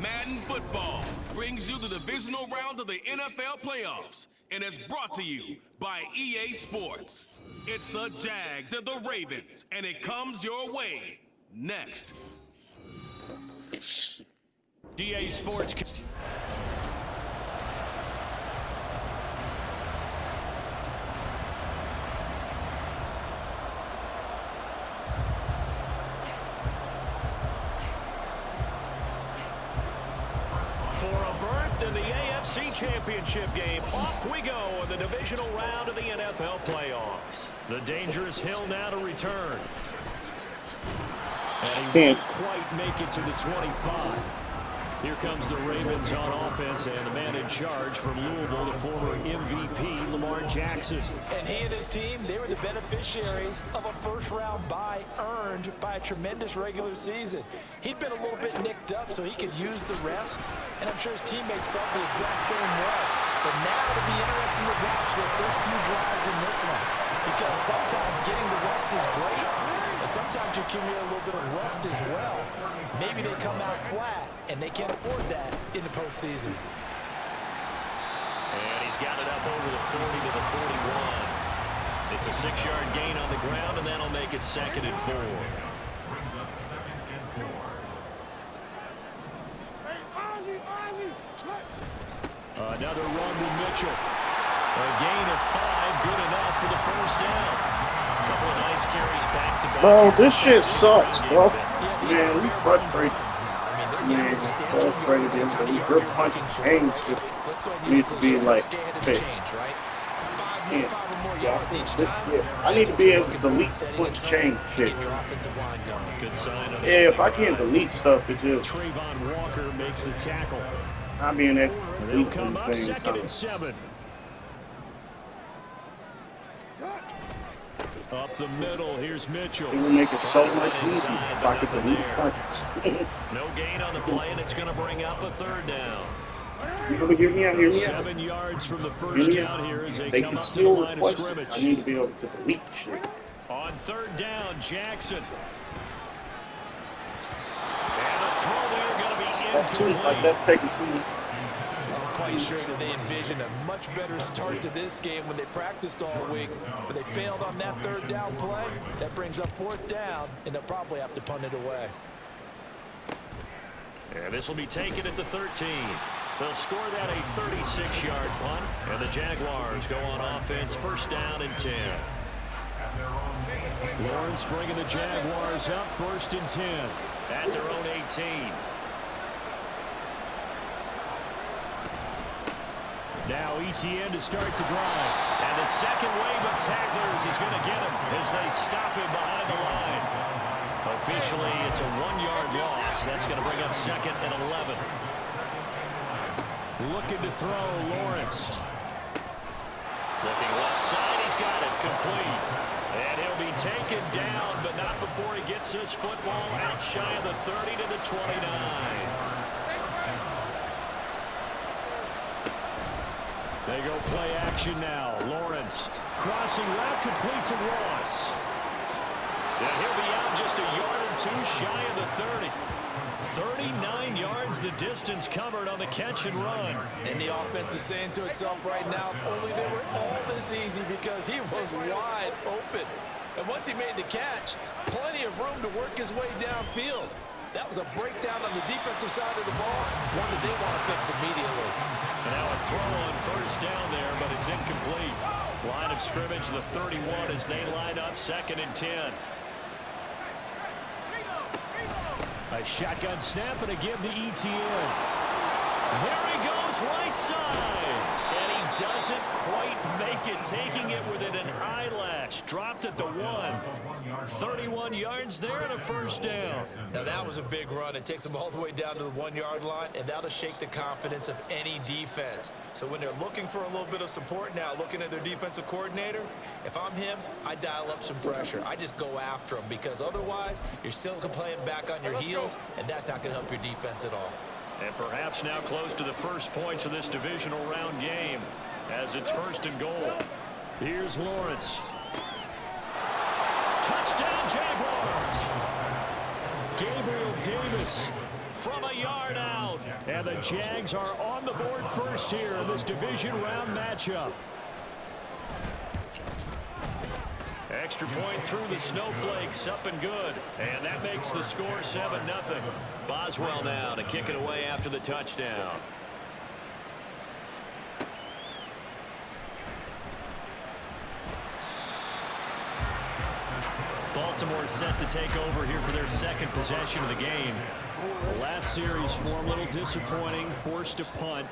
Madden Football brings you the divisional round of the NFL Playoffs, and it's brought to you by EA Sports. It's the Jags and the Ravens, and it comes your way next. EA Sports. For a berth in the AFC Championship game, off we go in the divisional round of the NFL Playoffs. The dangerous hill now to return. And he won't quite make it to the 25. Here comes the Ravens on offense, and the man in charge from Louisville, the former MVP, Lamar Jackson. And he and his team, they were the beneficiaries of a first-round bye earned by a tremendous regular season. He'd been a little bit nicked up, so he could use the rest, and I'm sure his teammates felt the exact same way. But now it'll be interesting to watch their first few drives in this one, because sometimes getting the rest is great, but sometimes you accumulate a little bit of rust as well. Maybe they come out flat, and they can't afford that in the postseason. And he's got it up over the 40 to the 41. It's a 6-yard gain on the ground, and that'll make it 2nd and 4. Another run to Mitchell. A gain of 5, good enough for the first down. A couple of nice carries back-to-back. Bro, this shit sucks, bro. Man, we frustrated. Man, frustrated him, but he real punch change just needs to be like fixed. I need to be able to delete quick change shit. Yeah, if I can't delete stuff, it just Trayvon Walker makes the tackle. I'll be in that delete Come up thing. 2nd and 7. Up the middle, here's Mitchell. It would make it so much easier if I could delete punches. No gain on the play, and it's going to bring up a 3rd down. You gonna hear me out? Hear me out? 7 yards from the first down here as they come can up to the still line of request it. scrimmage. I need to be able to delete shit. On 3rd down, Jackson. And the throw there going to be That's too incomplete. like that's taking too. I'm quite sure that they envisioned a much better start to this game when they practiced all week, but they failed on that 3rd down play. That brings up 4th down, and they'll probably have to punt it away. And this will be taken at the 13. They'll score that a 36-yard punt, and the Jaguars go on offense, 1st down and 10. Lawrence bringing the Jaguars up, 1st and 10 at their own 18. Now ETN to start the drive. And the second wave of tacklers is going to get him as they stop him behind the line. Officially, it's a 1-yard loss. That's going to bring up 2nd and 11. Looking to throw, Lawrence. Looking left side, he's got it, complete. And he'll be taken down, but not before he gets his football out shy of the 30 to the 29. They go play action now. Lawrence crossing route complete to Ross. And he'll be out just a yard or 2 shy of the 30. 39 yards the distance covered on the catch and run. And the offense is saying to itself right now, only they were all this easy because he was wide open. And once he made the catch, plenty of room to work his way downfield. That was a breakdown on the defensive side of the ball, one that they want to fix immediately. Now a throw on 1st down there, but it's incomplete. Line of scrimmage, the 31 as they line up, 2nd and 10. A shotgun snap and a give to ETN. There he goes, right side. And he doesn't quite make it, taking it within an eyelash. Dropped at the 1. 31 yards there and a 1st down. Now that was a big run. It takes them all the way down to the 1-yard line, and that'll shake the confidence of any defense. So when they're looking for a little bit of support now, looking at their defensive coordinator, if I'm him, I dial up some pressure. I just go after him, because otherwise you're still playing back on your heels, and that's not going to help your defense at all. And perhaps now close to the first points of this divisional round game as it's 1st and goal. Here's Lawrence. Touchdown, Jaguars! Gabriel Davis from a yard out. And the Jags are on the board first here in this division round matchup. Extra point through the snowflakes, up and good. And that makes the score 7-0. Boswell now to kick it away after the touchdown. Baltimore set to take over here for their second possession of the game. The last series for them, a little disappointing, forced to punt.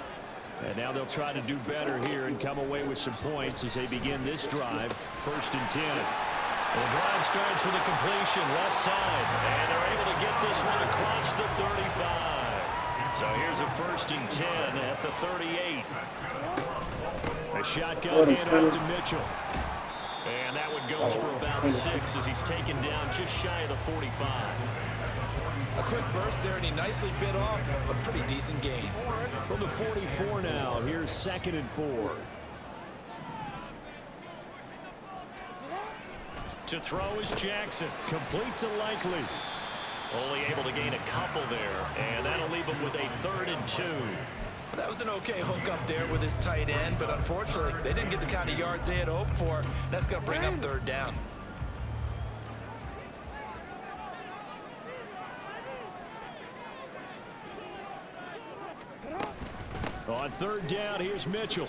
And now they'll try to do better here and come away with some points as they begin this drive. 1st and 10. The drive starts with a completion left side. And they're able to get this one across the 35. So here's a 1st and 10 at the 38. A shotgun handoff to Mitchell. And that one goes for about 6 as he's taken down just shy of the 45. A quick burst there, and he nicely bit off a pretty decent gain. From the 44 now, here's 2nd and 4. To throw is Jackson. Complete to Likely. Only able to gain a couple there, and that'll leave him with a 3rd and 2. That was an okay hook up there with his tight end, but unfortunately, they didn't get the kind of yards they had hoped for. That's going to bring up 3rd down. On 3rd down, here's Mitchell.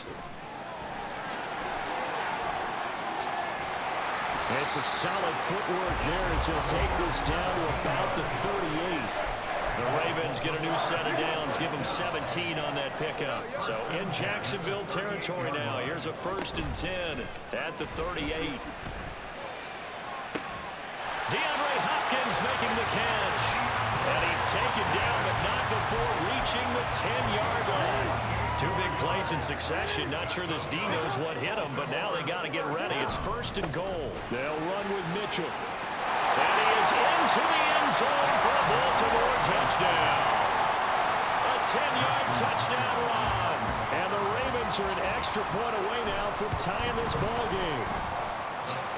And some solid footwork there as he'll take this down to about the 38. The Ravens get a new set of downs, give them 17 on that pickup. So in Jacksonville territory now, here's a 1st and 10 at the 38. DeAndre Hopkins making the catch. And he's taken down, but not before reaching the 10-yard line. 2 big plays in succession. Not sure this D knows what hit him, but now they got to get ready. It's 1st and goal. They'll run with Mitchell. And he is into the end zone for a Baltimore touchdown. A 10-yard touchdown run. And the Ravens are an extra point away now from tying this ball game.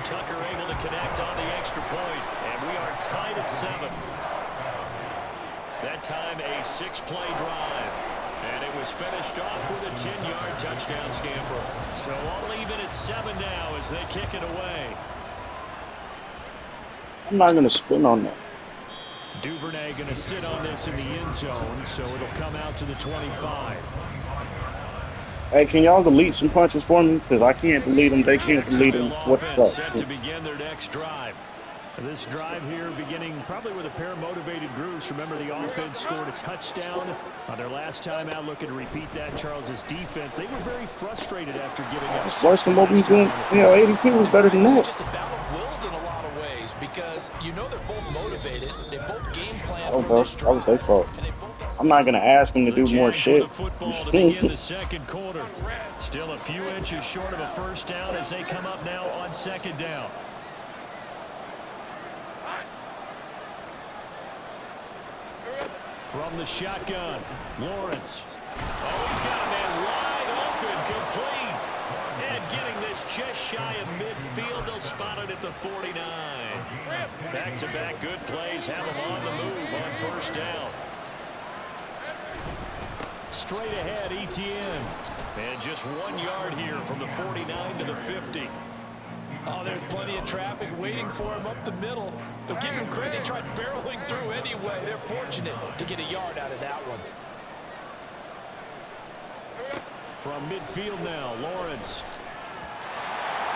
Tucker able to connect on the extra point, and we are tied at 7. That time a 6-play drive. And it was finished off with a 10-yard touchdown scamper. So all even at 7 now as they kick it away. I'm not going to spin on that. Duvernay going to sit on this in the end zone, so it'll come out to the 25. Hey, can y'all delete some punches for me? Because I can't delete them. They can't delete them. What's up? Set to begin their next drive. This drive here beginning probably with a pair of motivated groups. Remember, the offense scored a touchdown on their last time out. Looking to repeat that. Charles's defense, they were very frustrated after giving up. It's worse than what we doing. You know, 82 was better than that. It's just a battle of wills in a lot of ways because you know they're both motivated. They both game plan. Oh, bro, that was their fault. I'm not gonna ask them to do more shit. Football to begin the second quarter. Still a few inches short of a 1st down as they come up now on 2nd down. From the shotgun, Lawrence. Oh, he's got a man wide open, complete. And getting this just shy of midfield. They'll spot it at the 49. Back-to-back good plays have them on the move on 1st down. Straight ahead, Etienne. And just 1 yard here from the 49 to the 50. Oh, there's plenty of traffic waiting for him up the middle. But give him credit, he tried barreling through anyway. They're fortunate to get a yard out of that one. From midfield now, Lawrence.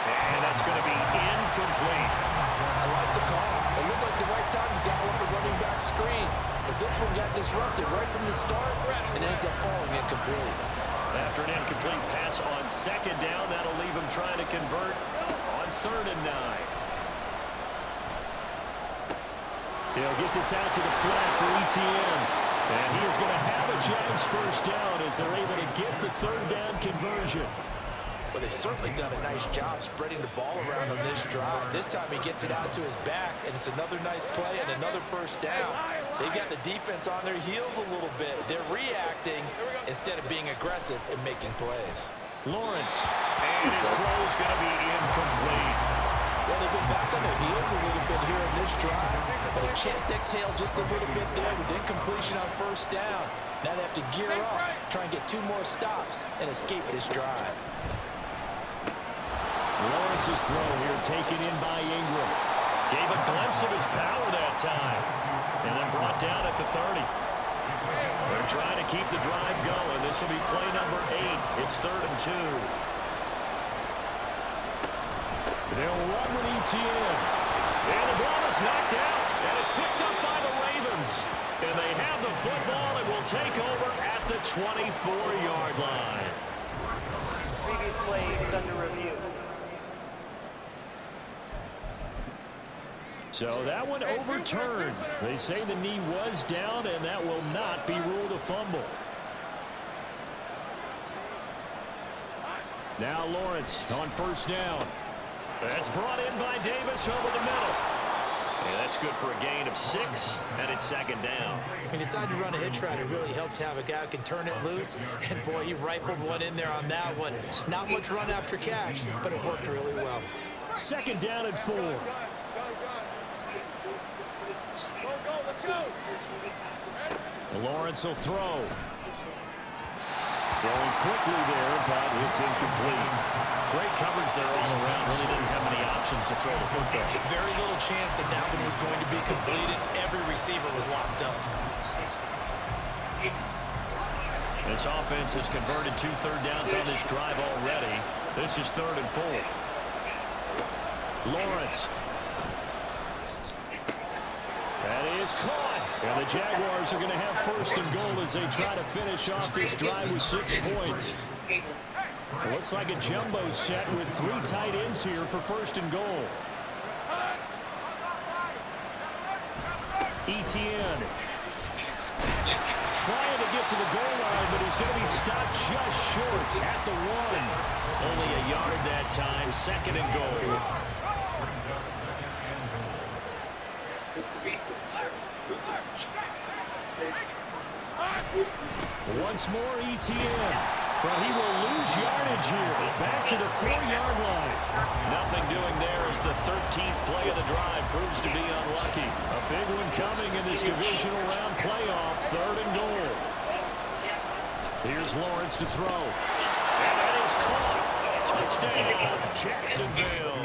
And that's going to be incomplete. I like the call. It looked like the right time to dial up the running back screen. But this one got disrupted right from the start and ends up falling incomplete. After an incomplete pass on 2nd down, that'll leave him trying to convert on 3rd and 9. He'll get this out to the flat for Etienne. And he is going to have a Jags 1st down as they're able to get the 3rd down conversion. Well, they've certainly done a nice job spreading the ball around on this drive. This time he gets it out to his back, and it's another nice play and another 1st down. They've got the defense on their heels a little bit. They're reacting instead of being aggressive and making plays. Lawrence, and his throw is going to be incomplete. Well, they've been back on their heels a little bit here in this drive, but a chance to exhale just a little bit there with incompletion on first down. Now they have to gear up, try and get 2 more stops, and escape this drive. Lawrence's throw here taken in by Ingram. Gave a glimpse of his power that time, and then brought down at the 30. They're trying to keep the drive going. This will be play number 8. It's 3rd and 2. They'll run with ETN. And the ball is knocked out, and it's picked up by the Ravens. And they have the football and will take over at the 24-yard line. Previous play is under review. So that one overturned. They say the knee was down, and that will not be ruled a fumble. Now Lawrence on first down. That's brought in by Davis over the middle. And that's good for a gain of 6, and it's 2nd down. He decided to run a hitch route. It really helps to have a guy who can turn it loose. And, boy, he rifled one in there on that one. Not much run after catch, but it worked really well. 2nd down and 4. Lawrence will throw. Throwing quickly there, but it's incomplete. Great coverage there all around. Really didn't have many options to throw the football. Very little chance that that one was going to be completed. Every receiver was locked up. This offense has converted 2 third downs on this drive already. This is 3rd and 4. Lawrence. That is caught. And the Jaguars are going to have 1st and goal as they try to finish off this drive with 6 points. Looks like a jumbo set with 3 tight ends here for 1st and goal. ETN. Trying to get to the goal line, but he's going to be stopped just short at the 1. Only a yard that time. 2nd and goal. Once more ETN, but he will lose yardage here. Back to the 4-yard line. Nothing doing there as the 13th play of the drive proves to be unlucky. A big one coming in this divisional round playoff. 3rd and goal. Here's Lawrence to throw. And that is caught. Touchdown, Jacksonville.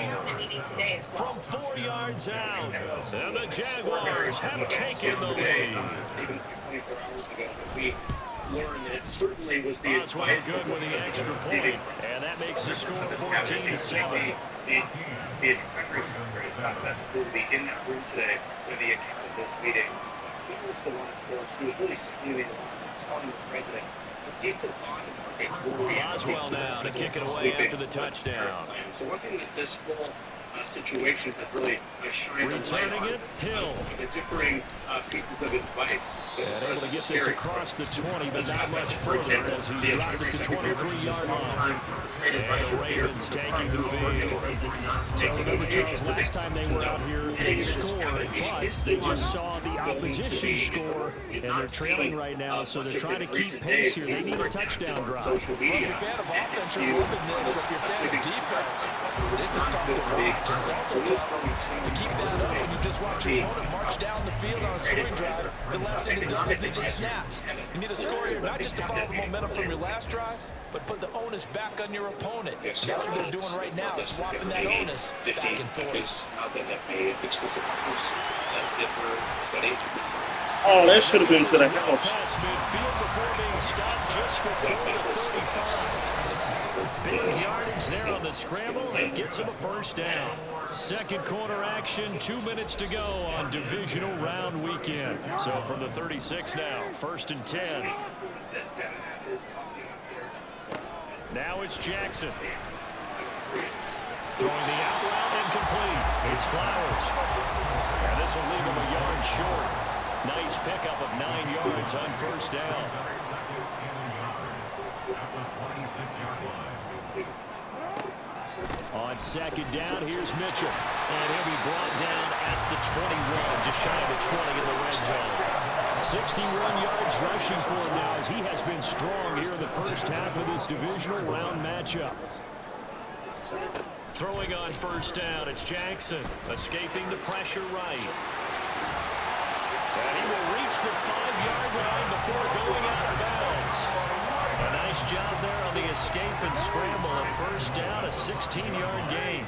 From 4 yards out, and the Jaguars have taken the lead. Boswell good with the extra point, and that makes the score 14-7. In that room today with the account of this meeting, he was the one, of course, who was really spewing telling the president. Boswell now to kick it away after the touchdown. So one thing that this whole situation has really shined a light on, Hill. the differing pieces of advice. And able to get this across the 20, but not much further as he's dropped it to 23-yard line. And the Ravens taking the field. So remember, Charles, last time they were out here, they scored, but they just saw the opposition score, and they're trailing right now, so they're trying to keep pace here. They need a touchdown drive. Well, if you're a fan of offense, you're moving this. If you're a fan of defense, this is tough to watch. And it's also tough to keep that up when you just watch your opponent march down the field on a scoring drive. The last thing they do is they just snaps. You need a score here, not just to follow the momentum from your last drive, but put the onus back on your opponent. That's what they're doing right now, swapping that onus back and forth. Oh, that should have been to the house. Midfield before being stopped just before the 35. Big yardage there on the scramble that gets him a 1st down. 2nd quarter action, 2 minutes to go on divisional round weekend. So from the 36 now, 1st and 10. Now it's Jackson. Throwing the out route incomplete. It's Flowers. And this will leave him a yard short. Nice pickup of 9 yards on 1st down. On 2nd down, here's Mitchell. And he'll be brought down at the 21, just shy of the 20 in the red zone. 61 yards rushing for him now as he has been strong here in the first half of this divisional round matchup. Throwing on first down, it's Jackson, escaping the pressure right. And he will reach the 5-yard line before going out of bounds. A nice job there on the escape and scramble. A first down, a 16-yard gain.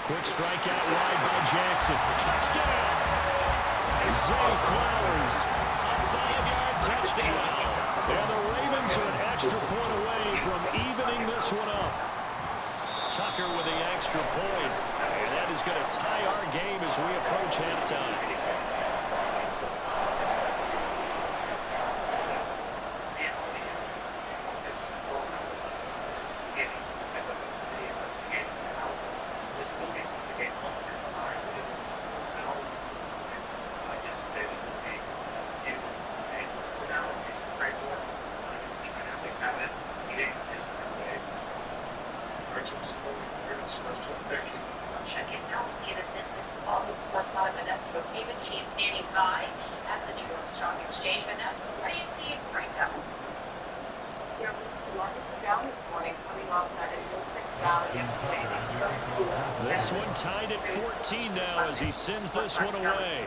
Quick strikeout wide by Jackson. Touchdown! Zay Flowers. A 5-yard touchdown. And the Ravens are an extra point away from evening this one up. Tucker with the extra point. And that is going to tie our game as we approach halftime. Check-in now. See the business call. Express by Vanessa Payment. She is standing by at the New York Stock Exchange. Vanessa, what do you see right now? Yeah, the markets are down this morning, coming off that enormous rally yesterday. They started to This one tied at 14 now as he sends this one away.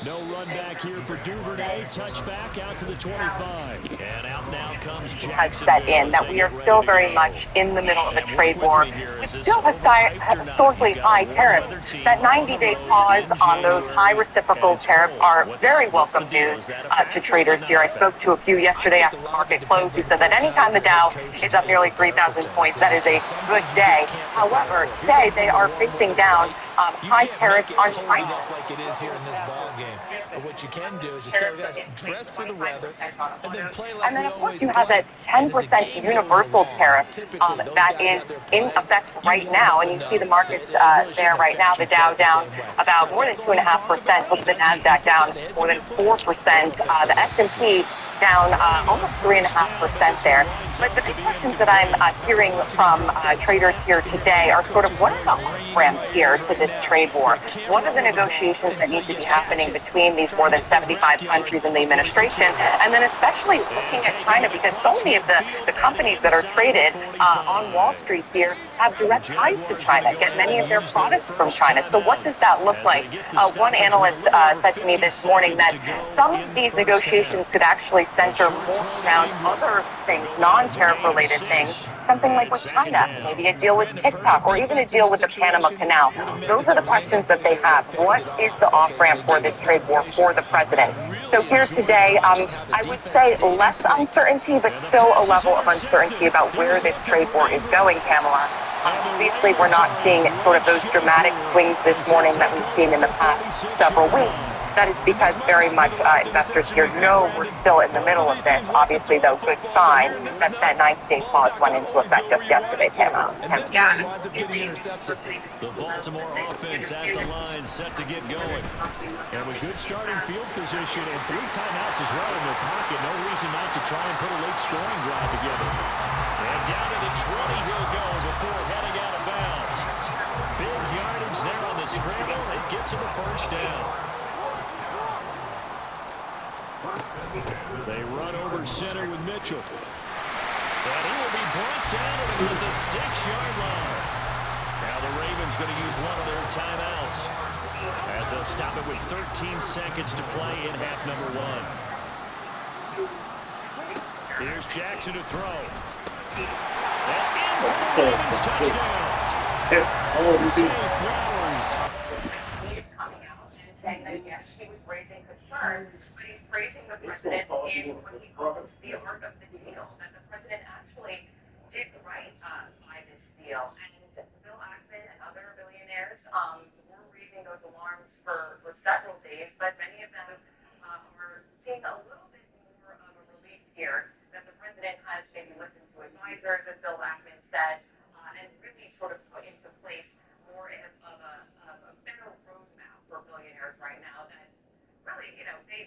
No run back here for Duvernay. Touchback out to the 25. And out now comes Jackson. Has set in that we are still very much in the middle of a trade war with still historically high tariffs. That 90-day pause on those high reciprocal tariffs are very welcome news to traders here. I spoke to a few yesterday after the market closed who said that anytime the Dow is up nearly 3,000 points, that is a good day. However, today they are facing down high tariffs on China. Like it is here in this ball game. But what you can do is just tell guys, dress for the weather, and then play like and then, of course, you have that 10% universal tariff that is in effect right now. And you see the markets there right now, the Dow down about more than 2.5%, with the NASDAQ down more than 4%, the S&P down almost 3.5% there. But the big questions that I'm hearing from traders here today are sort of, what are the off-ramps here to this trade war? What are the negotiations that need to be happening between these more than 75 countries in the administration? And then especially looking at China, because so many of the companies that are traded on Wall Street here have direct ties to China, get many of their products from China. So what does that look like? One analyst said to me this morning that some of these negotiations could actually center more around other things, non-tariff related things, something like with China, maybe a deal with TikTok, or even a deal with the Panama Canal. Those are the questions that they have. What is the off-ramp for this trade war for the president? So here today, I would say less uncertainty, but still a level of uncertainty about where this trade war is going, Pamela. Obviously, we're not seeing sort of those dramatic swings this morning that we've seen in the past several weeks. That is because very much investors here know we're still in the middle of this. Obviously, though, good sign that 90-day pause went into effect just yesterday, Pamela. The Baltimore offense at the line, set to get going. And with good starting field position and 3 timeouts as well in their pocket, no reason not to try and put a late scoring drive together. And down to the 20 he'll go before heading out of bounds. Big yardage there on the scramble. It gets him a first down. They run over center with Mitchell. And he will be brought down at the 6-yard line. Now the Ravens going to use one of their timeouts as they'll stop it with 13 seconds to play in half number 1. Here's Jackson to throw. And in for the Ravens touchdown. Zay Flowers. He's coming out and saying that, yes, he was raising concern, but he's praising the president in what he calls the art of the deal, that the president actually did right by this deal. And Bill Ackman and other billionaires were raising those alarms for several days, but many of them are seeing a little bit more of a relief here that the president has maybe listened to advisors, as Bill Ackman said, and really sort of put into place more of a better roadmap for billionaires right now that really,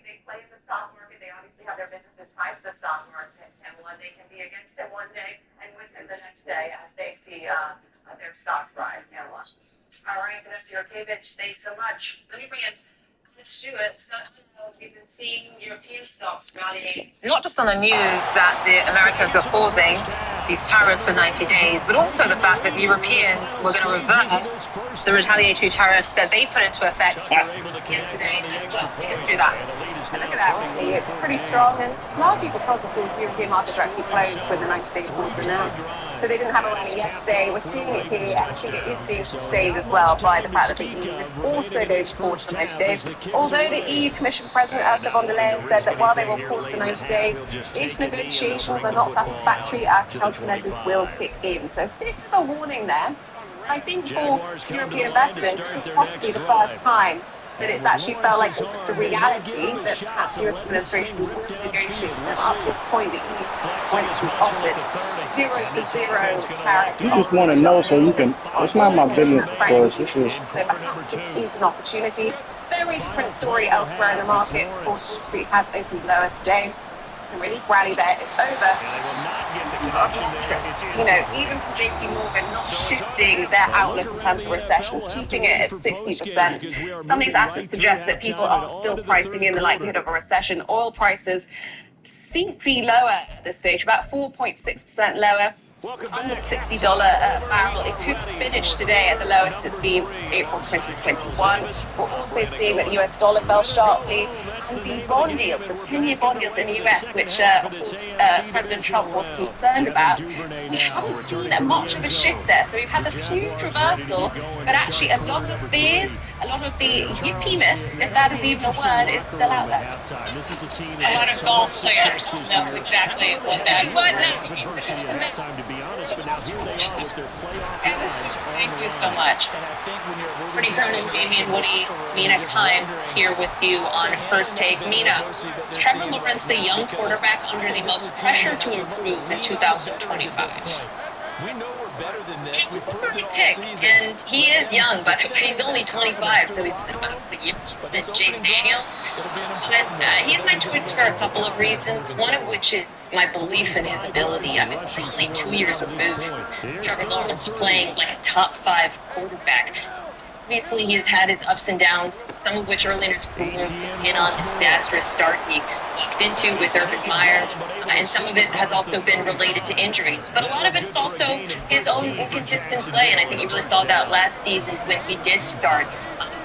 they play in the stock market. They obviously have their businesses tied to the stock market, and they can be against him one day and with him the next day as they see their stocks rise. All right, Vanessa Yurkevich, thanks so much. Let me bring in Stuart, so we've been seeing European stocks rallying, not just on the news that the Americans were pausing these tariffs for 90 days, but also the fact that the Europeans were going to reverse the retaliatory tariffs that they put into effect yesterday as well. Take us through that. And look at that rally, it's pretty strong, and it's largely because, of course, European markets are actually closed when the 90-day pause was announced. So they didn't have a rally yesterday. We're seeing it here, and I think it is being sustained as well by the fact that the EU is also going to pause for 90 days. Although the EU Commission President Ursula von der Leyen said that while they will pause for 90 days, if negotiations are not satisfactory, our countermeasures will kick in. So a bit of a warning there. I think for European investors, this is possibly the first time that it's actually felt like almost a reality that perhaps the US administration will negotiate them. Up to this point, the EU, for instance, offered 0 for 0 tariffs. You just want to know so you can. It's not my business, of course. This is. So perhaps this is an opportunity. Very different story elsewhere in the markets. Of course, Wall Street has opened lower today. The relief rally there is over. Metrics, even from JP Morgan, not shifting their outlook in terms of recession, keeping it at 60%. Some of these assets suggest that people are still pricing in the likelihood of a recession. Oil prices steeply lower at this stage, about 4.6% lower. Under the $60 barrel. It could finish today at the lowest it's been since April 2021. We're also seeing that the US dollar fell sharply, and the bond yields, the 10-year bond yields in the US, which of course President Trump was concerned about, we haven't seen much of a shift there. So we've had this huge reversal, but actually a lot of the fears, a lot of the yippiness, if that is even a word, is still out there. A lot of golf players know exactly what that is. Be honest, but now here they are with their playoff. Thank you so much. Pretty Cronin, Damian Woody, Mina Kimes here with you on First Take. Mina, is Trevor Lawrence the young quarterback under the most pressure to improve in 2025? We know we're better than this. He's a early pick, and he is young, but he's only 25, so he's about a year older than Jake Daniels. But he's my choice for a couple of reasons, one of which is my belief in his ability. I mean, he's only 2 years removed. Trevor Lawrence playing like a top 5 quarterback. Obviously, he's had his ups and downs, some of which early in his career hit on the disastrous start he walked into with Urban Meyer, and some of it has also been related to injuries. But a lot of it is also his own inconsistent play, and I think you really saw that last season when he did start.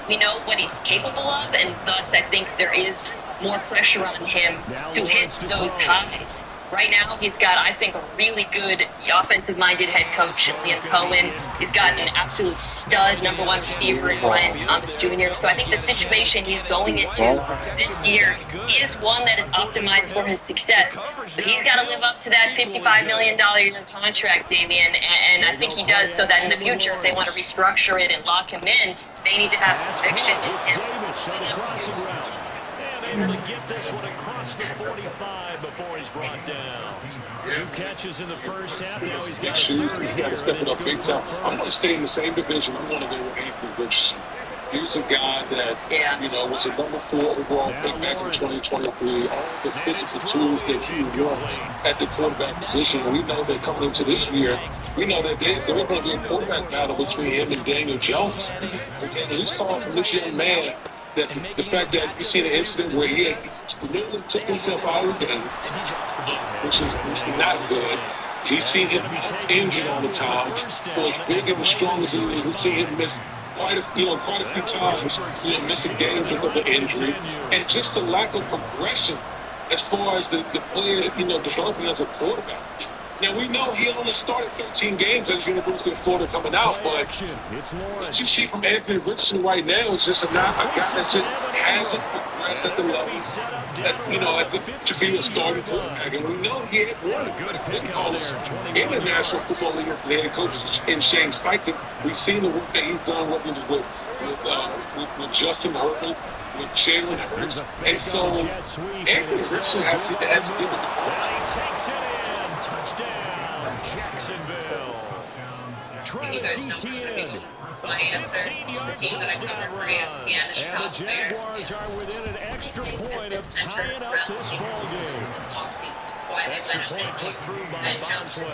We know what he's capable of, and thus I think there is more pressure on him to hit those highs. Right now, he's got, I think, a really good offensive-minded head coach, Liam Cohen. He's got an absolute stud #1 receiver in Brian Thomas Jr. So I think the situation he's going into this year is one that is optimized for his success. But he's got to live up to that $55 million contract, Damian, and I think he does, so that in the future, if they want to restructure it and lock him in, they need to have conviction in him. Able to get this one across the 45 before he's brought down. 2 catches in the first half. Now he's got shoes. You got to step it up big time. I'm going to stay in the same division. I'm going to go with Anthony Richardson. He's a guy that, was a #4 overall pick back in 2023. All the physical tools that you want at the quarterback position. And we know that coming into this year, we know that there was going to be a quarterback battle between him and Daniel Jones. And we saw from this young man that the fact that you see the incident where he literally took himself out of the game, which is not good. He's seen him injured all the time. For as big and as strong as he is, we've seen him miss quite a few times, missing games because of injury, and just the lack of progression as far as the player, developing as a quarterback. Now, we know he only started 13 games at University of Florida coming out, but what you see from Anthony Richardson right now is just a guy that just hasn't progressed at the level that, to be a starting quarterback. And we know he had one good callers in the National Football League as the head coach in Shane Steichen. We've seen the work that he's done working with Justin Herbert, with Jalen Hurts. And so Anthony Richardson has to give it the ball. Touchdown, Jacksonville. Travis Etienne. My answer, the team that I cover for ESPN, the Chicago Bears. Jaguars are within an extra point of tying up this ballgame. That's why they extra point put through by Boswell.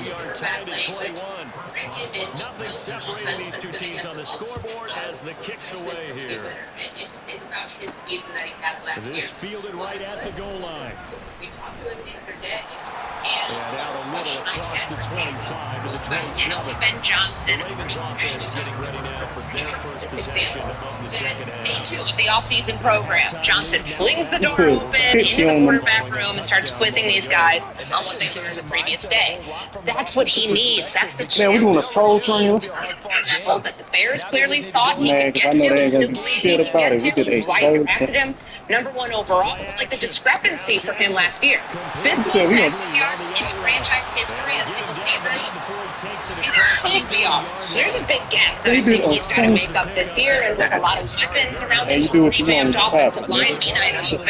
We are tied at 21. Bring in Nothing separating these two teams on the scoreboard as the kick's away here. It's about his season that he had last year. This fielded right at the goal line. We talked to him the other day. And out a little across the 25 to the 27. Ben Johnson. The Ravens offense getting ready now for their first possession of the second half. Day 2 of the offseason program. Johnson flings the door open into the quarterback room and starts quizzing these guys on what they learned the previous day. That's what he needs. That's the Man, we doing a soul train. that the Bears clearly thought he Man, could I get know to. they He ain't still gonna do believes he shit can about get it. We to. did a White soul drafted train. him #1 overall. Like the discrepancy from him last year. 5th said we most yards in franchise history in a single season. 16 yards. So there's a big gap that I think he's got to make up this year. And there's a lot of weapons around Hey, this you do what you want revamped to offensive happen, line. nigga. Mina and Open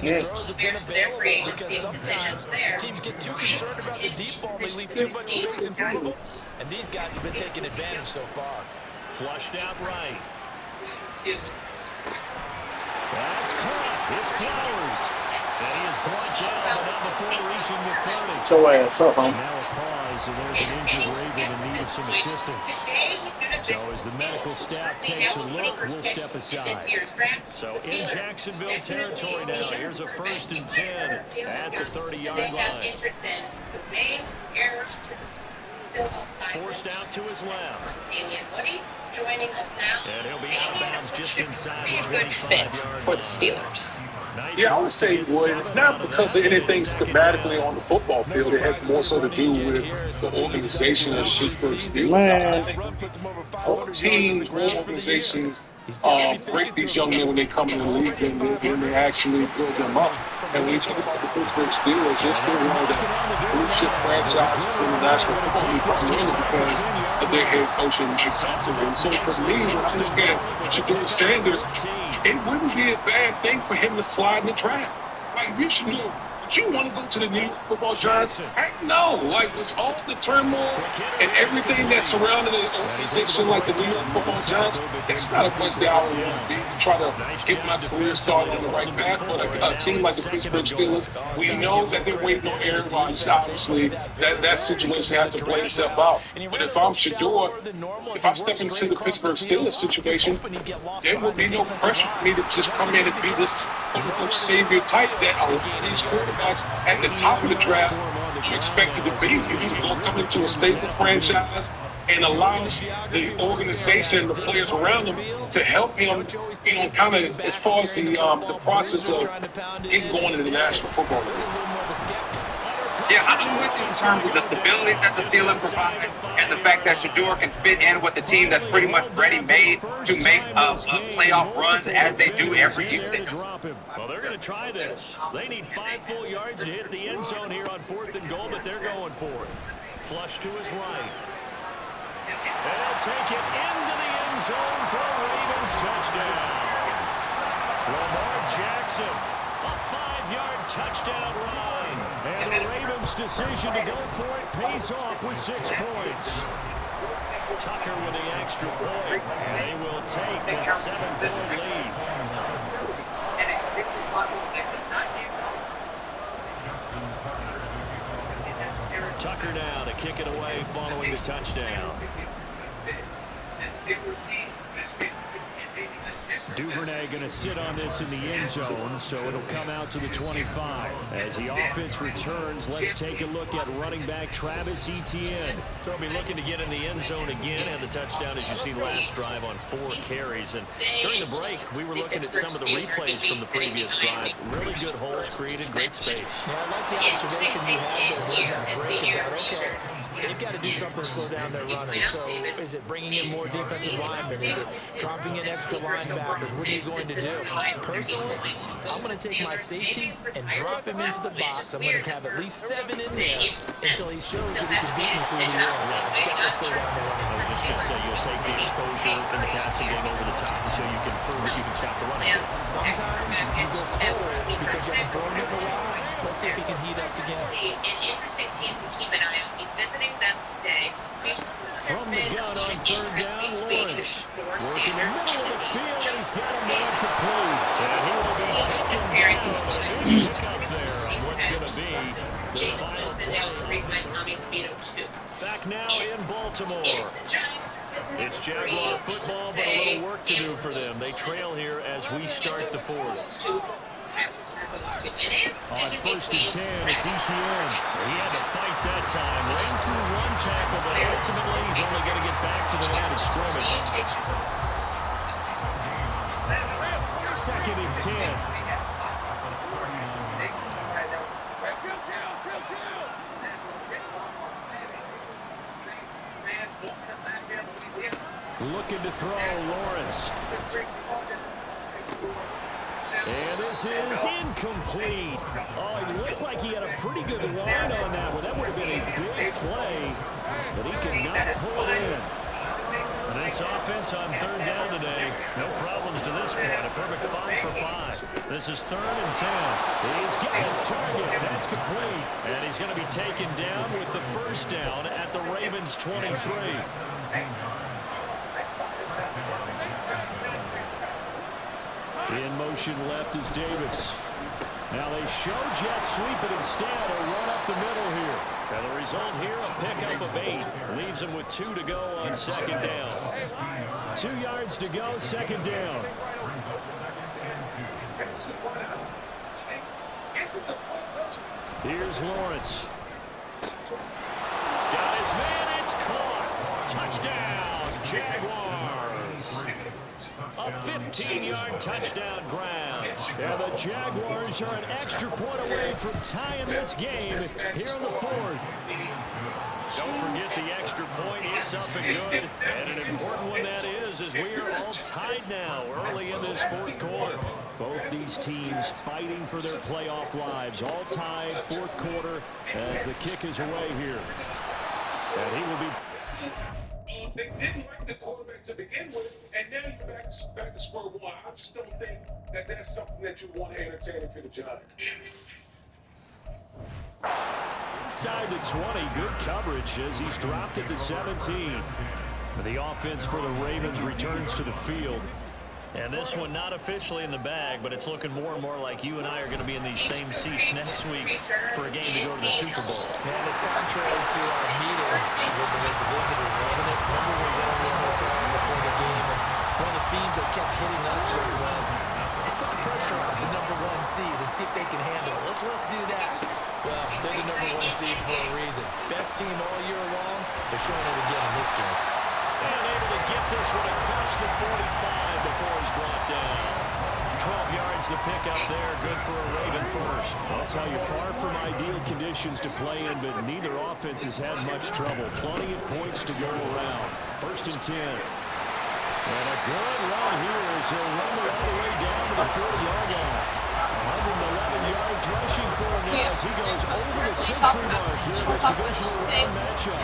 Yeah. the Bears for their free agency decisions there. Teams get too concerned about the deep ball, they leave too much space in front of them. And these guys have been taking advantage so far. Flushed out right. 2. That's caught. It's Flowers. And he is brought down, but not before reaching the 30. Get your ass up, And homie. now a pause, and there's an injured Raven in need of some assistance. So as the medical staff takes a look, we'll step aside. So in Jacksonville territory now, here's a 1st and 10 at the 30-yard line. Forced out to his left. Damian Woody joining us now. And he'll be out of bounds just inside the Good fit 25-yard for the line. Steelers. Yeah, I would say, Wood, it's not because of anything schematically on the football field. It has more so to do with the organization of the Pittsburgh Steelers. Man. I think all teams, all organizations break these young men when they come in the league and they actually build them up. And when you talk about the Pittsburgh Steelers, they're still one of the blue-chip franchises in the National Football League coming in because of their head coach and Johnson. And so for me, when I look at Shedeur Sanders, it wouldn't be a bad thing for him to slide in the trap. Like, if you should do, would you want to go to the New York Football Giants? Heck no. Like, with all the turmoil and everything that surrounded an organization like the New York Football Giants, that's not a place that I would want to be to try to get my career started on the right path. But a team like the Pittsburgh Steelers, we know that they're waiting on Aaron Rodgers. Obviously, that situation has to play itself out. But if I'm Shedeur, if I step into the Pittsburgh Steelers situation, there will be no pressure for me to just come in and be this savior type that a lot of these quarterbacks at the top of the draft are expected to be. You're going to come into a stable franchise and allow the organization and the players around them to help him, kind of as far as the process of getting going in the National Football League. Yeah, I'm with you in terms of the stability that the Steelers provide and the fact that Shedeur can fit in with the team that's pretty much ready-made to make playoff runs as they do every year. Well, they're going to try this. They need 5 full yards to hit the end zone here on 4th and goal, but they're going for it. Flush to his right. And they'll take it into the end zone for a Ravens touchdown. Lamar Jackson, a 5-yard touchdown run. And the Ravens' decision to go for it pays off with 6 points. Tucker with the extra point, and they will take a 7-point lead. Tucker now to kick it away following the touchdown. Duvernay going to sit on this in the end zone, so it'll come out to the 25. As the offense returns, let's take a look at running back Travis Etienne. They'll be looking to get in the end zone again, and the touchdown, as you see, last drive on 4 carries. And during the break, we were looking at some of the replays from the previous drive. Really good holes created, great space. Yeah, I like the observation you had there during that break about, okay, they've got to do something to slow down their runners. So is it bringing in more defensive linemen? Is it dropping in extra linebackers? What are you going to do? Personally, I'm going to take my safety and drop him into the box. I'm going to have at least 7 in there until he shows that he can beat me through the air. I've got to slow down the running. I was just going to say, you'll take the exposure in the passing game over the top until you can prove that you can stop the running. Sometimes you go cold because you haven't thrown it in a while. Let's see if he can heat up again. An interesting team to keep an eye on. He's visiting them today. From the gun on 3rd down, Lawrence. Working in the middle of the field, and he's got him down complete. And he will be taken down. Pick up there. What's going to be James Winston. They also re-signed Tommy DeVito, too. Back now in Baltimore. It's Jaguar Jaguar football, but a little work to do for them. They trail here as we start the fourth. On 1st and 10, it's Etienne. He had to fight that time. Ran through one tackle, but ultimately he's only going to get back to the line of scrimmage. 2nd and 10. Looking to throw, Lawrence. And this is incomplete. Oh, he looked like he had a pretty good line on that one. That would have been a big play, but he could not pull it in. And this offense on 3rd down today, no problems to this point. A perfect 5 for 5. This is 3rd and 10. He's got his target. That's complete. And he's going to be taken down with the 1st down at the Ravens 23. In motion left is Davis. Now they show jet sweep, but instead a run up the middle here. And the result here, a pickup of 8. Leaves them with 2 to go on 2nd down. 2 yards to go, 2nd down. Here's Lawrence. Got his man, it's caught. Touchdown, Jaguars. A 15-yard touchdown grab. And the Jaguars are an extra point away from tying this game here in the 4th. Don't forget the extra point. It's up and good. And an important one that is, as we are all tied now early in this 4th quarter. Both these teams fighting for their playoff lives. All tied, 4th quarter, as the kick is away here. And he will be... They didn't like the quarterback to begin with, and now you're back to square one. I just don't think that that's something that you want to entertain if you're the Giants. Inside the 20, good coverage as he's dropped at the 17. The offense for the Ravens returns to the field. And this one not officially in the bag, but it's looking more and more like you and I are going to be in these same seats next week for a game to go to the Super Bowl. Man, it's contrary to our meeting with the visitors, wasn't it? Remember we went over to the hotel before the game, and one of the themes they kept hitting us with was, let's put the pressure on the #1 seed and see if they can handle it. Let's do that. Well, they're the #1 seed for a reason. Best team all year long. They're showing it again in this game. And able to get this one across the 45 before he's brought down. 12 yards to pick up there. Good for a Raven first. I'll tell you, far from ideal conditions to play in, but neither offense has had much trouble. Plenty of points to go around. 1st and 10. And a good run here as he'll run all the way down to the 40-yard line. 111 yards rushing for him now as he goes over the century mark here in this divisional round matchup.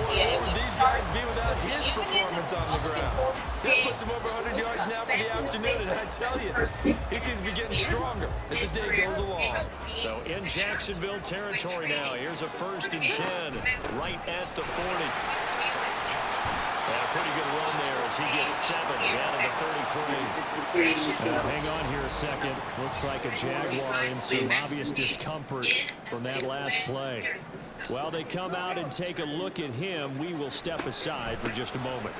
Where would these guys be without his performance on the ground? That puts him over 100 yards now for the afternoon, and I tell you, he seems to be getting stronger as the day goes along. So in Jacksonville territory now, here's a 1st and 10 right at the 40. And a pretty good run there as he gets 7 down to the 33. Hang on here a second. Looks like a Jaguar in some obvious discomfort from that last play. While they come out and take a look at him, we will step aside for just a moment.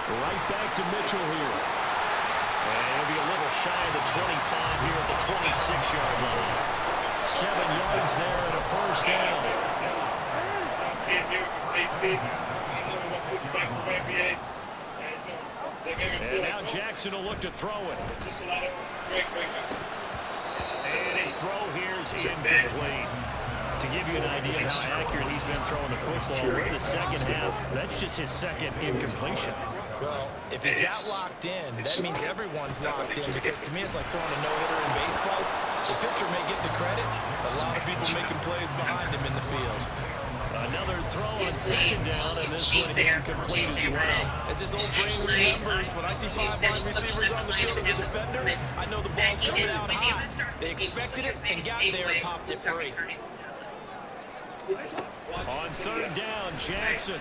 Right back to Mitchell here. And he'll be a little shy of the 25 here at the 26-yard line. 7 yards there and a 1st down. And now Jackson will look to throw it. And his throw here is incomplete. To give you an idea of how accurate he's been throwing the football, we're in the 2nd half. That's just his 2nd incompletion. Well, if he's that locked in, that means everyone's locked in, because to me it's like throwing a no-hitter in baseball. The pitcher may get the credit, a lot of people making plays behind him in the field. Another throw on 2nd down, and this one incomplete as well. As his old brain remembers, when I see 5 wide receivers on the field as a defender, I know the ball's coming out high. They expected it and got there and popped it free. On 3rd down, Jackson.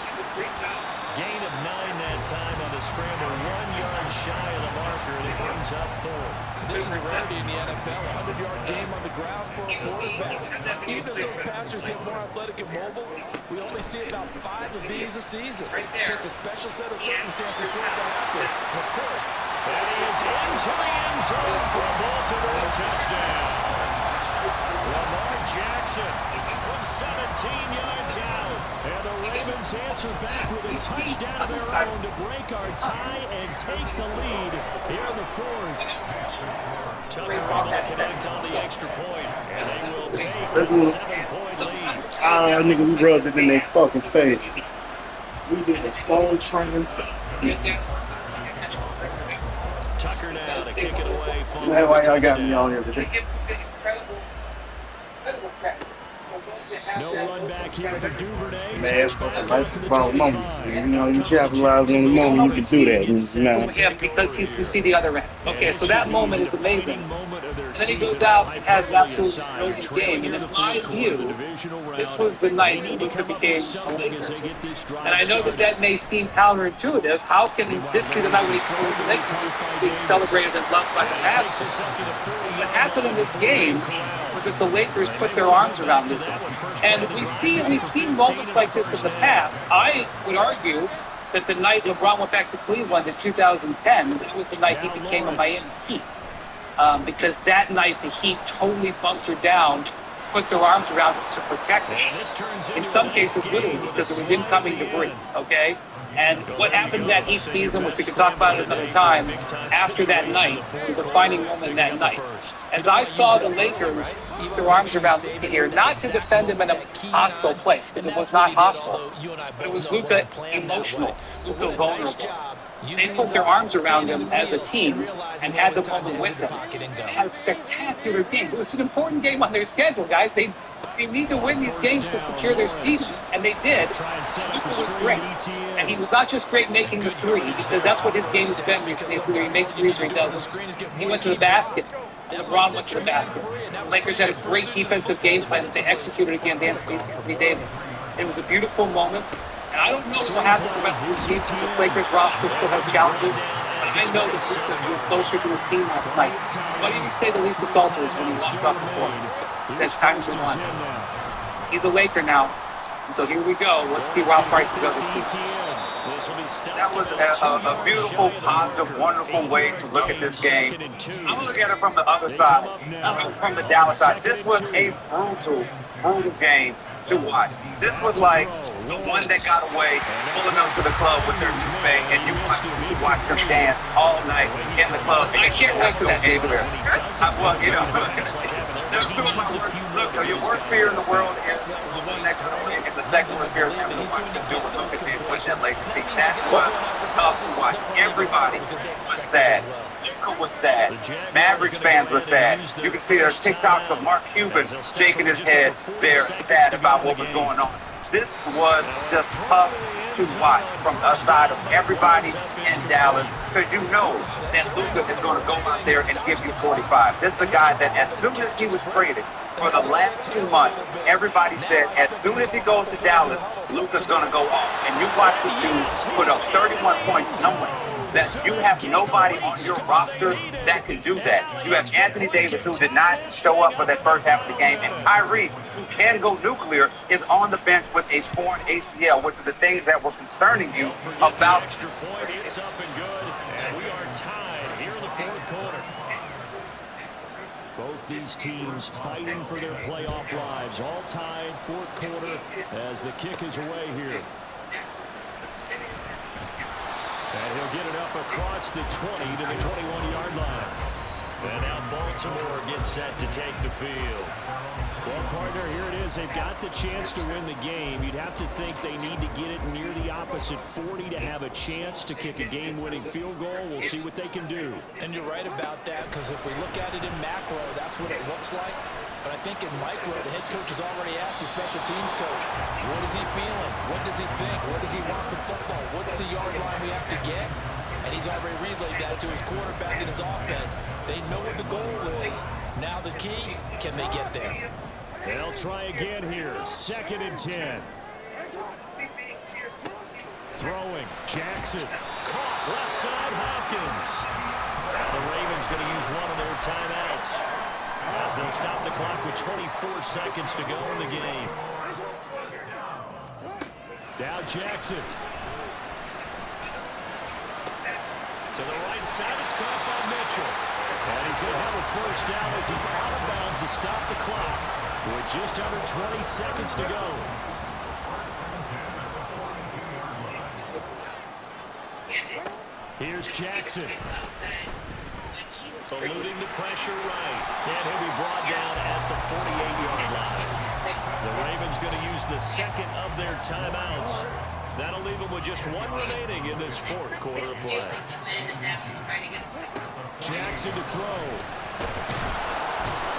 Gain of 9 that time on the scramble. 1 yard shy of the marker, and it brings up 4th. This is a rarity in the NFL, a 100-yard game on the ground for a quarterback. Even as those passers get more athletic and mobile, we only see about 5 of these a season. It takes a special set of circumstances for it to happen. And of course, and he is into the end zone for a Baltimore touchdown. Lamar Jackson from 17 yards out. And the Ravens answer back with a touchdown of their own to break our tie and take the lead here in the 4th. Tucker able to connect on the extra point, and they will take a 7-point lead. Ah, nigga, we rubbed it in their fucking face. We did the slow trains. Tucker now to kick it away. That's why y'all got me on here today. No run back here for Duvernay. Man, it's fucking right about moments. You know, you capitalize on the moment, you can do that. You know? Yeah, because you see the other end. Okay, so that moment is amazing. And then he goes out and has an absolute brilliant game. And in my view, this was the night that Luka became a Lakers. And I know that may seem counterintuitive. How can this be the night when he's the Lakers being celebrated and loved by the masses? What happened in this game was that the Lakers put their arms around him. And we've seen moments like this in the past. I would argue that the night LeBron went back to Cleveland in 2010, that was the night he became a Miami Heat. Because that night the Heat totally bunkered down, put their arms around him to protect him. In some cases, literally, because there was incoming debris, okay? And what happened that Heat season, which we could talk about at another time, after that night, was a defining moment in that night. As I saw the Lakers put their arms around Luka here, not to defend him in a hostile place, because it was not hostile, but it was Luka emotional, Luka vulnerable. They put their arms around him as a team and had the moment with him. They had a spectacular game. It was an important game on their schedule, guys. They need to win these games to secure their season, and they did. Luka was great, and he was not just great making the three, because that's what his game has been recently. It's either he makes threes or he doesn't. He went to the basket, and LeBron went to the basket. The Lakers had a great defensive game plan that they executed against Anthony Davis. It was a beautiful moment, and I don't know what will happen to the rest of the team, because this Lakers roster still has challenges, but I know that Luka grew closer to his team last night. What did he say to Lisa Salters when he walked off the court? That's time to run. He's a Laker now. So here we go. Let's see how far he can go this season. That was a beautiful, positive, wonderful way to look at this game. I'm going to look at it from the other side, from the Dallas side. This was a brutal game to watch. This was like the one that got away, pulling up to the club with their toothpaste, and you watch them dance all night in the club. And I can't wait to that game there. Well, you know, there's two of my worst. Look, your worst fear in the world is the next one, and the second worst fear is having to watch them do what Luka did with that Lakers team. That was tough to watch. Everybody was sad. Luka was sad. Mavericks fans were sad. You can see their TikToks of Mark Cuban shaking his head there, sad about what was going on. This was just tough to watch from the side of everybody in Dallas, because you know that Luka is going to go out there and give you 45. This is a guy that as soon as he was traded for the last 2 months, everybody said as soon as he goes to Dallas, Luka's going to go off. And you watch the dude put up 31 points, knowing that you have nobody on your roster that can do that. You have Anthony Davis, who did not show up for that first half of the game, and Kyrie, who can go nuclear, is on the bench with a torn ACL, which are the things that were concerning you about. Extra point, it's up and good, and we are tied here in the 4th quarter. Both these teams fighting for their playoff lives, all tied 4th quarter as the kick is away here. And he'll get it up across the 20 to the 21-yard line. And now Baltimore gets set to take the field. Well, partner, here it is. They've got the chance to win the game. You'd have to think they need to get it near the opposite 40 to have a chance to kick a game-winning field goal. We'll see what they can do. And you're right about that, because if we look at it in macro, that's what it looks like. But I think in micro, the head coach has already asked the special teams coach, what is he feeling? What does he think? What does he want the football? What's the yard line we have to get? And he's already relayed that to his quarterback and his offense. They know what the goal is. Now the key, can they get there? They'll try again here. 2nd and 10. Jackson, caught left side, Hopkins. Now the Ravens going to use one of their timeouts as they'll stop the clock with 24 seconds to go in the game. Now Jackson. To the right side, it's caught by Mitchell. And he's going to have a first down as he's out of bounds to stop the clock with just under 20 seconds to go. Here's Jackson. Eluding the pressure right. And he'll be brought down at the 48-yard line. The Ravens going to use the second of their timeouts. That'll leave them with just one remaining in this fourth quarter of play. Jackson to throw.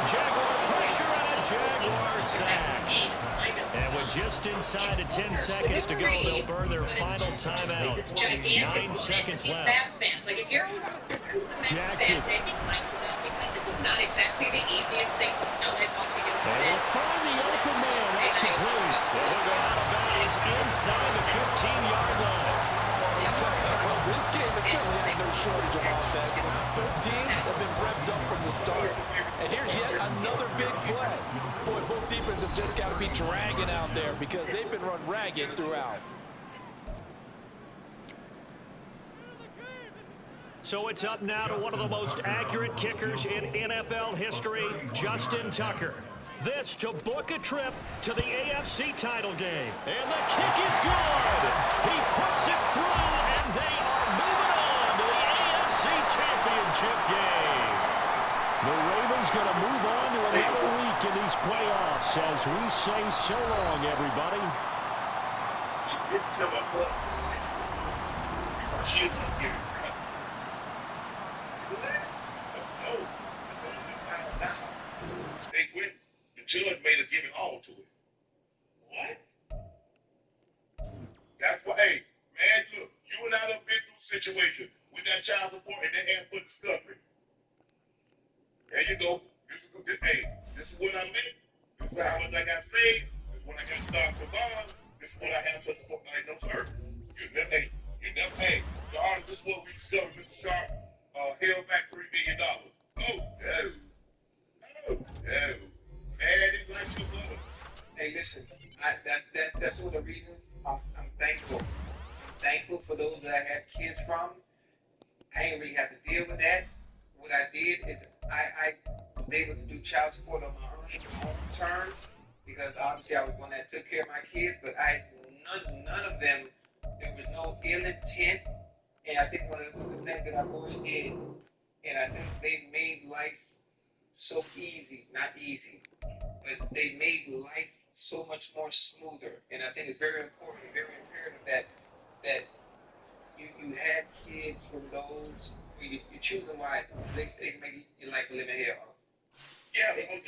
Jaguar pressure and a Jaguar sack. And with just inside of 10 seconds to go, they'll burn their final timeout. 9 seconds left. Jackson. Because this is not exactly the easiest thing to know that And he'll find the open man. That's complete. And he'll go out of bounds inside the 15-yard line. Well, this game has certainly had no shortage of offense. Both teams have been revved up from the start. And here's yet another big play. Boy, both defenses have just got to be dragging out there because they've been run ragged throughout. So it's up now to one of the most accurate kickers in NFL history, Justin Tucker. This to book a trip to the AFC title game. And the kick is good. He puts it through, and they are moving on to the AFC Championship game. The Ravens going to move on to another week in these playoffs as we say so long, everybody. They went. The judge made us give it all to it. What? That's why, hey, man, look, you and I done been through situations with that child support and they asked for discovery. There you go. This is what I meant. This is how much I got saved. This is when I got stocks and bonds. This is when I have such a no, sir. You never, hey, John, this is what we discovered. Mr. Sharp held back $3 million. Oh, no. Man, it's like your mother. Hey, listen, that's one of the reasons I'm thankful. I'm thankful for those that I have kids from. I ain't really have to deal with that. What I did is I was able to do child support on my own terms because obviously I was one that took care of my kids, but none of them, there was no ill intent. And I think one of the things that I've always did, and I think they made life so easy, not easy, but they made life so much more smoother. And I think it's very important, very imperative that you have kids from those where you choose them wisely. They can make your life live in hell. Yeah, they can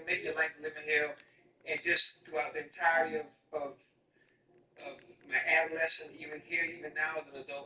make your life live in hell. And just throughout the entirety of my adolescence, even now as an adult,